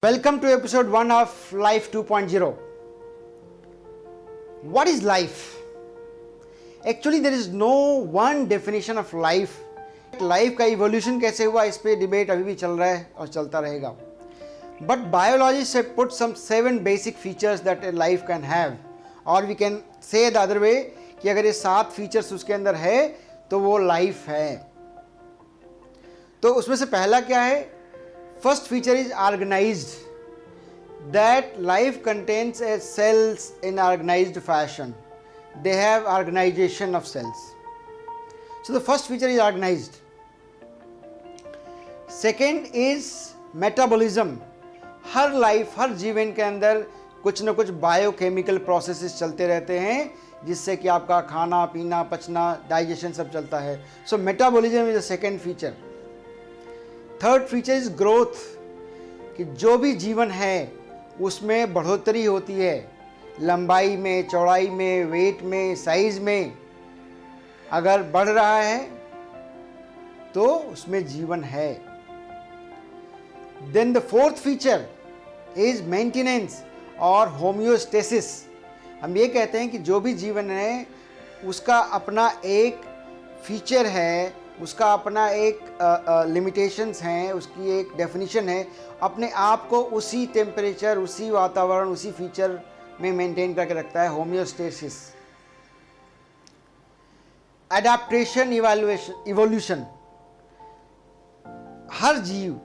Welcome to episode 1 of Life 2.0. What is life? Actually, there is no one definition of life. Life का evolution कैसे हुआ, इस पे debate अभी भी चल रहा है और चलता रहेगा. But biologists have put some 7 basic features that a life can have, or we can say the other way कि अगर ये 7 फीचर्स उसके अंदर है तो वो लाइफ है. तो उसमें से पहला क्या है? First feature is organised. That life contains a cells in organised fashion. They have organisation of cells. So the first feature is organised. Second is metabolism. हर लाइफ, हर जीवन के अंदर कुछ न कुछ बायोकेमिकल प्रोसेसेस चलते रहते हैं जिससे कि आपका खाना पीना, पचना, डाइजेशन सब चलता है. So metabolism is the second feature. Third feature is growth. कि जो भी जीवन है उसमें बढ़ोतरी होती है, लंबाई में, चौड़ाई में, वेट में, साइज में. अगर बढ़ रहा है तो उसमें जीवन है. Then the fourth feature is maintenance और होम्योस्टेसिस. हम ये कहते हैं कि जो भी जीवन है उसका अपना एक फीचर है, उसका अपना एक लिमिटेशंस हैं, उसकी एक डेफिनेशन है. अपने आप को उसी टेम्परेचर, उसी वातावरण, उसी फीचर में मेंटेन करके रखता है. होम्योस्टेसिस. Adaptation, evolution. हर जीव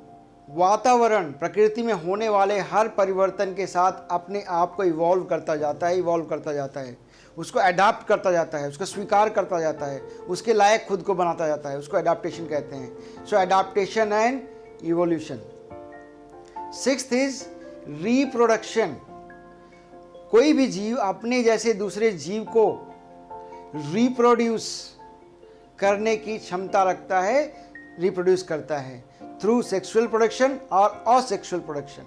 वातावरण, प्रकृति में होने वाले हर परिवर्तन के साथ अपने आप को इवॉल्व करता जाता है, उसको अडाप्ट करता जाता है, उसको स्वीकार करता जाता है, उसके लायक खुद को बनाता जाता है. उसको अडाप्टेशन कहते हैं. सो adaptation and evolution. Sixth is reproduction. कोई भी जीव अपने जैसे दूसरे जीव को रिप्रोड्यूस करने की क्षमता रखता है, रिप्रोड्यूस करता है थ्रू सेक्सुअल प्रोडक्शन और asexual production.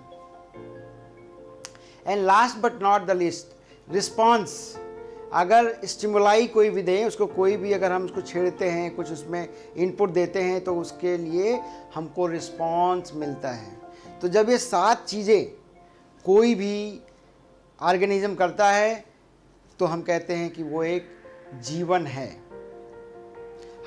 And last but not the least, response. अगर स्टिमुलाई कोई भी दें, उसको कोई भी अगर हम उसको छेड़ते हैं, कुछ उसमें इनपुट देते हैं तो उसके लिए हमको रिस्पॉन्स मिलता है. तो जब ये 7 चीज़ें कोई भी ऑर्गेनिज्म करता है तो हम कहते हैं कि वो एक जीवन है.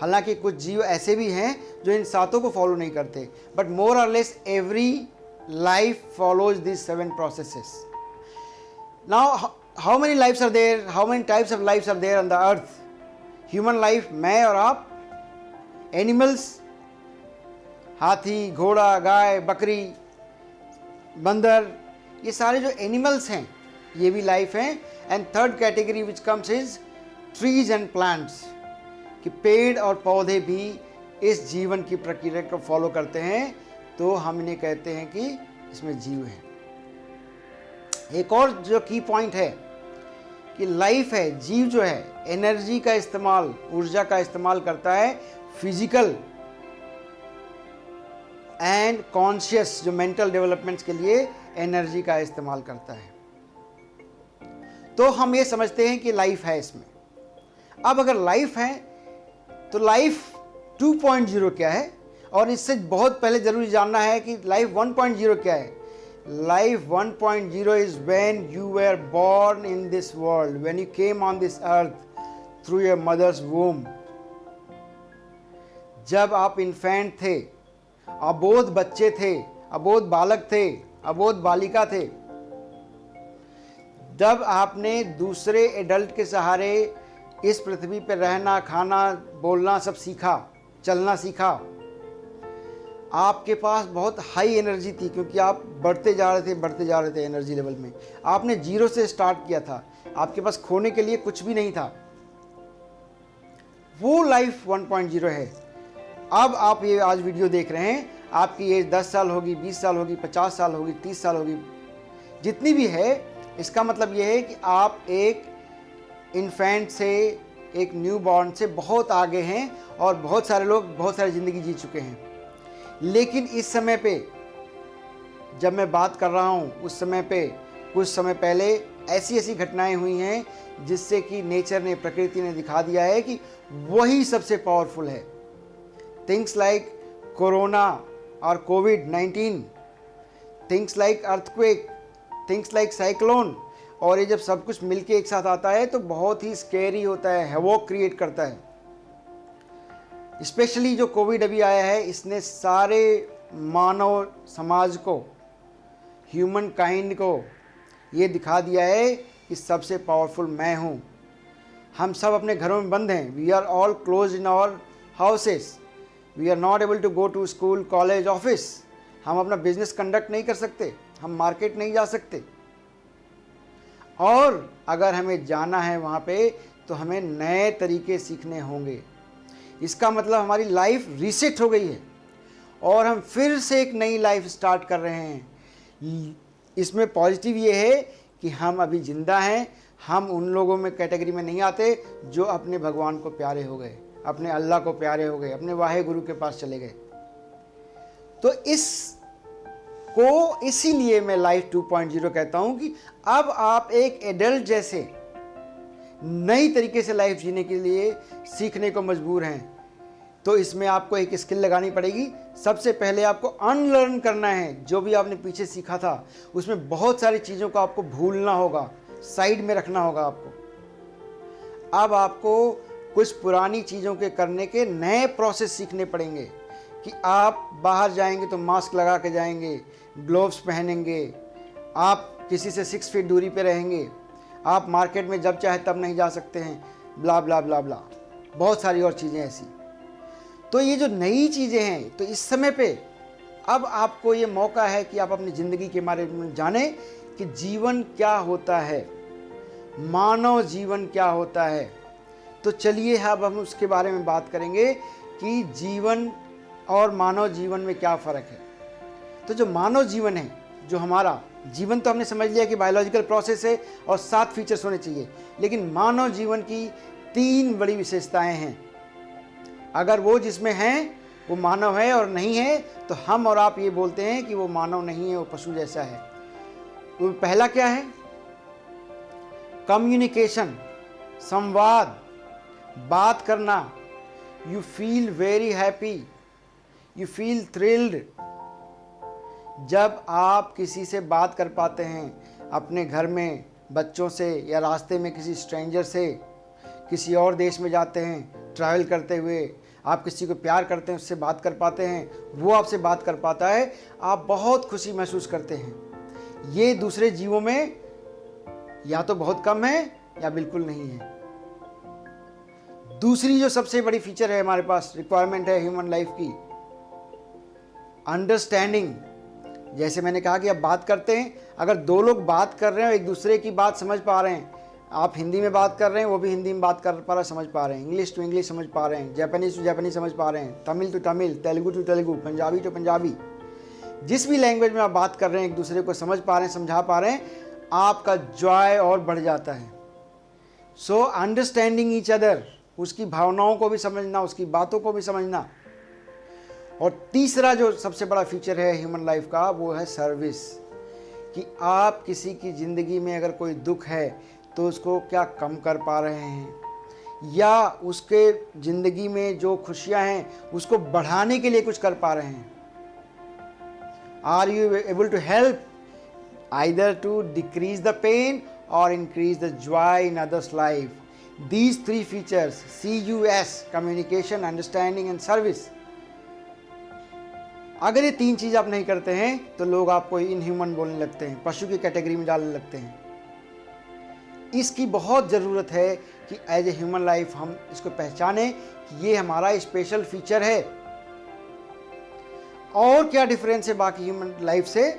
हालांकि कुछ जीव ऐसे भी हैं जो इन 7 को फॉलो नहीं करते, बट मोर और less every life follows this 7 processes. Now how many lives are there, how many types of lives are there on the earth? Human life, मैं और आप. Animals, हाथी, घोड़ा, गाय, बकरी, बंदर, ये सारे जो एनिमल्स हैं ये भी लाइफ हैं. And third category which comes is trees and plants. कि पेड़ और पौधे भी इस जीवन की प्रक्रिया को फॉलो करते हैं, तो हम इन्हें कहते हैं कि इसमें जीव है. एक और जो की पॉइंट है कि लाइफ है, जीव जो है एनर्जी का इस्तेमाल, ऊर्जा का इस्तेमाल करता है फिजिकल एंड कॉन्शियस, जो मेंटल डेवलपमेंट्स के लिए एनर्जी का इस्तेमाल करता है. तो हम ये समझते हैं कि लाइफ है इसमें. अब अगर लाइफ है तो लाइफ 2.0 क्या है, और इससे बहुत पहले जरूरी जानना है कि लाइफ 1.0 क्या है. Life 1.0 is when you were born in this world, when you came on this earth through your mother's womb. जब आप इन्फेंट थे, अबोध बच्चे थे, अबोध बालक थे, अबोध बालिका थे, जब आपने दूसरे एडल्ट के सहारे इस पृथ्वी पर रहना, खाना, बोलना सब सीखा, चलना सीखा. आपके पास बहुत हाई एनर्जी थी क्योंकि आप बढ़ते जा रहे थे एनर्जी लेवल में. आपने 0 से स्टार्ट किया था, आपके पास खोने के लिए कुछ भी नहीं था. वो लाइफ 1.0 है. अब आप ये आज वीडियो देख रहे हैं, आपकी एज 10 साल होगी, 20 साल होगी, 50 साल होगी, 30 साल होगी, जितनी भी है. इसका मतलब ये है कि आप एक इन्फेंट से, एक न्यू बॉर्न से बहुत आगे हैं और बहुत सारे लोग बहुत सारी ज़िंदगी जी चुके हैं. लेकिन इस समय पे जब मैं बात कर रहा हूँ, उस समय पे कुछ समय पहले ऐसी घटनाएं हुई हैं जिससे कि नेचर ने, प्रकृति ने दिखा दिया है कि वही सबसे पावरफुल है. थिंग्स लाइक कोरोना और कोविड-19 things like earthquake, things like cyclone, और ये जब सब कुछ मिलके एक साथ आता है तो बहुत ही स्केरी होता है, हैवॉक क्रिएट करता है। स्पेशली जो कोविड अभी आया है, इसने सारे मानव समाज को, ह्यूमन काइंड को ये दिखा दिया है कि सबसे पावरफुल मैं हूँ। हम सब अपने घरों में बंद हैं। We are all close in our houses, we are not able to go to school, college, office. हम अपना बिजनेस कंडक्ट नहीं कर सकते, हम मार्केट नहीं जा सकते, और अगर हमें जाना है वहाँ पे तो हमें नए तरीके सीखने होंगे। इसका मतलब हमारी लाइफ रीसेट हो गई है और हम फिर से एक नई लाइफ स्टार्ट कर रहे हैं। इसमें पॉजिटिव ये है कि हम अभी जिंदा हैं। हम उन लोगों में कैटेगरी में नहीं आते जो अपने भगवान को प्यारे हो गए, अपने अल्लाह को प्यारे हो गए, अपने वाहे गुरु के पास चले गए। तो इसीलिए मैं लाइफ 2.0 कहता हूं कि अब आप एक एडल्ट जैसे नई तरीके से लाइफ जीने के लिए सीखने को मजबूर हैं। तो इसमें आपको एक स्किल लगानी पड़ेगी। सबसे पहले आपको अनलर्न करना है। जो भी आपने पीछे सीखा था उसमें बहुत सारी चीज़ों को आपको भूलना होगा, साइड में रखना होगा आपको। अब आपको कुछ पुरानी चीज़ों के करने के नए प्रोसेस सीखने पड़ेंगे कि आप बाहर जाएंगे तो मास्क लगा के जाएंगे, ग्लोव्स पहनेंगे, आप किसी से 6 फीट दूरी पे रहेंगे, आप मार्केट में जब चाहे तब नहीं जा सकते हैं, ब्ला ब्ला ब्ला ब्ला, बहुत सारी और चीज़ें ऐसी। तो ये जो नई चीज़ें हैं, तो इस समय पे अब आपको ये मौका है कि आप अपनी ज़िंदगी के बारे में जानें कि जीवन क्या होता है, मानव जीवन क्या होता है। तो चलिए अब हम उसके बारे में बात करेंगे कि जीवन और मानव जीवन में क्या फ़र्क है। तो जो मानव जीवन है, जो हमारा जीवन, तो हमने समझ लिया कि बायोलॉजिकल प्रोसेस है और 7 फीचर्स होने चाहिए, लेकिन मानव जीवन की 3 बड़ी विशेषताएं हैं। अगर वो जिसमें हैं वो मानव है और नहीं है तो हम और आप ये बोलते हैं कि वो मानव नहीं है, वो पशु जैसा है। तो पहला क्या है? कम्युनिकेशन, संवाद, बात करना। You feel very happy, you feel thrilled जब आप किसी से बात कर पाते हैं, अपने घर में बच्चों से या रास्ते में किसी स्ट्रेंजर से, किसी और देश में जाते हैं ट्रैवल करते हुए, आप किसी को प्यार करते हैं, उससे बात कर पाते हैं, वो आपसे बात कर पाता है, आप बहुत खुशी महसूस करते हैं। ये दूसरे जीवों में या तो बहुत कम है या बिल्कुल नहीं है। दूसरी जो सबसे बड़ी फीचर है हमारे पास, रिक्वायरमेंट है ह्यूमन लाइफ की, अंडरस्टैंडिंग। जैसे मैंने कहा कि आप बात करते हैं, अगर 2 लोग बात कर रहे हैं और एक दूसरे की बात समझ पा रहे हैं, आप हिंदी में बात कर रहे हैं, वो भी हिंदी में बात कर पा रहा, समझ पा रहे हैं, इंग्लिश टू इंग्लिश समझ पा रहे हैं, जापानीज टू जापानीज समझ पा रहे हैं, Tamil to Tamil, Telugu to Telugu, Punjabi to Punjabi, जिस भी लैंग्वेज में आप बात कर रहे हैं, एक दूसरे को समझ पा रहे हैं, समझा पा रहे हैं, आपका जॉय और बढ़ जाता है। सो अंडरस्टैंडिंग ईच अदर, उसकी भावनाओं को भी समझना, उसकी बातों को भी समझना। और तीसरा जो सबसे बड़ा फीचर है ह्यूमन लाइफ का, वो है सर्विस, कि आप किसी की ज़िंदगी में अगर कोई दुख है तो उसको क्या कम कर पा रहे हैं, या उसके ज़िंदगी में जो खुशियां हैं उसको बढ़ाने के लिए कुछ कर पा रहे हैं। Are you able to help either to decrease the pain or increase the joy in others life. These 3 features, CUS, communication, understanding and service, अगर ये 3 चीज़ आप नहीं करते हैं तो लोग आपको इनह्यूमन बोलने लगते हैं, पशु की कैटेगरी में डालने लगते हैं। इसकी बहुत ज़रूरत है कि एज ए ह्यूमन लाइफ हम इसको पहचानें कि ये हमारा स्पेशल फीचर है। और क्या डिफरेंस है बाकी ह्यूमन लाइफ से,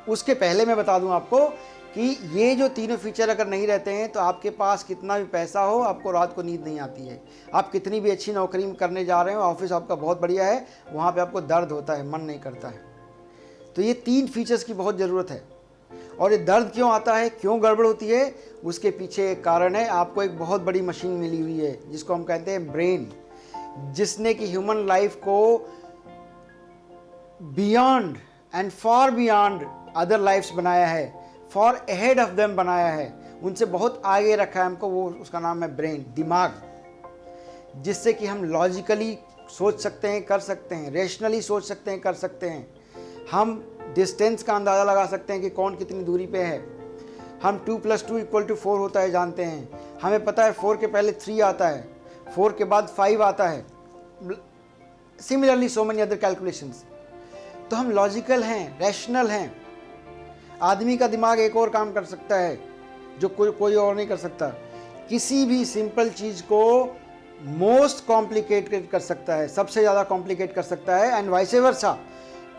उसके पहले मैं बता दूं आपको कि ये जो तीनों फीचर अगर नहीं रहते हैं तो आपके पास कितना भी पैसा हो, आपको रात को नींद नहीं आती है। आप कितनी भी अच्छी नौकरी करने जा रहे हो, ऑफिस आपका बहुत बढ़िया है, वहाँ पे आपको दर्द होता है, मन नहीं करता है। तो ये 3 फीचर्स की बहुत ज़रूरत है। और ये दर्द क्यों आता है, क्यों गड़बड़ होती है, उसके पीछे एक कारण है। आपको एक बहुत बड़ी मशीन मिली हुई है जिसको हम कहते हैं ब्रेन, जिसने कि ह्यूमन लाइफ को beyond and for beyond other lifes बनाया है, फॉर अहेड ऑफ देम बनाया है, उनसे बहुत आगे रखा है हमको। वो उसका नाम है ब्रेन, दिमाग, जिससे कि हम लॉजिकली सोच सकते हैं, कर सकते हैं, रेशनली सोच सकते हैं, कर सकते हैं। हम डिस्टेंस का अंदाज़ा लगा सकते हैं कि कौन कितनी दूरी पे है। हम 2 + 2 = 4 होता है जानते हैं। हमें पता है 4 के पहले 3 आता है, 4 के बाद 5 आता है। Similarly so many other calculations. तो हम लॉजिकल हैं, रैशनल हैं। आदमी का दिमाग एक और काम कर सकता है जो कोई और नहीं कर सकता। किसी भी सिंपल चीज़ को मोस्ट कॉम्प्लिकेटेड कर सकता है, सबसे ज़्यादा कॉम्प्लिकेट कर सकता है, and vice versa.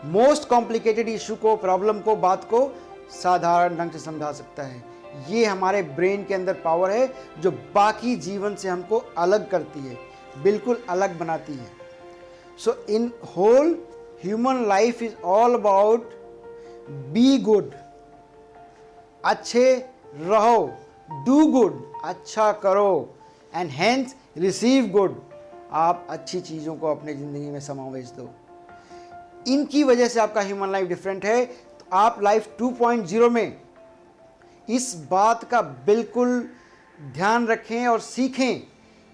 Most complicated issue को, प्रॉब्लम को, बात को साधारण ढंग से समझा सकता है। ये हमारे ब्रेन के अंदर पावर है जो बाकी जीवन से हमको अलग करती है, बिल्कुल अलग बनाती है। So in whole human life is all about be good, अच्छे रहो, डू गुड, अच्छा करो, एंड हेंस रिसीव गुड। आप अच्छी चीज़ों को अपने ज़िंदगी में समावेश दो। इनकी वजह से आपका ह्यूमन लाइफ डिफरेंट है। तो आप लाइफ 2.0 में इस बात का बिल्कुल ध्यान रखें और सीखें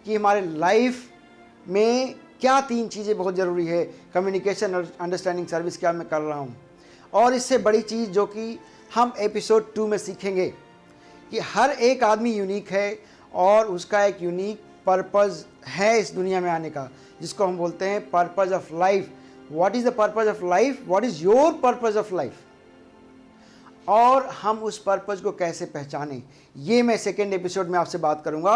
कि हमारे लाइफ में क्या 3 चीज़ें बहुत ज़रूरी है। कम्युनिकेशन और अंडरस्टैंडिंग सर्विस क्या मैं कर रहा हूँ। और इससे बड़ी चीज़ जो कि हम एपिसोड 2 में सीखेंगे कि हर एक आदमी यूनिक है और उसका एक यूनिक पर्पज़ है इस दुनिया में आने का, जिसको हम बोलते हैं purpose of life. What is the purpose of life? What is your purpose of life? और हम उस पर्पज़ को कैसे पहचानें, ये मैं सेकेंड एपिसोड में आपसे बात करूँगा।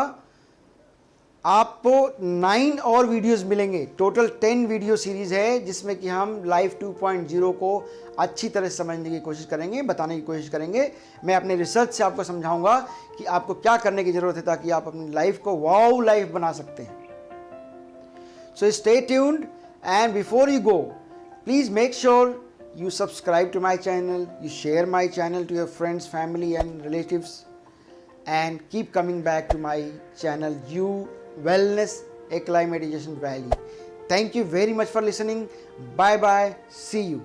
आपको 9 और वीडियोस मिलेंगे। टोटल 10 वीडियो सीरीज़ है जिसमें कि हम लाइफ 2.0 को अच्छी तरह से समझने की कोशिश करेंगे, बताने की कोशिश करेंगे। मैं अपने रिसर्च से आपको समझाऊंगा कि आपको क्या करने की ज़रूरत है ताकि आप अपनी लाइफ को वाओ लाइफ बना सकते हैं। So stay tuned, and before you go please make sure you subscribe to my channel, you share my channel to your friends, family and relatives, and keep coming back to my channel, You Wellness Acclimatization Valley. Thank you very much for listening. Bye bye. See you.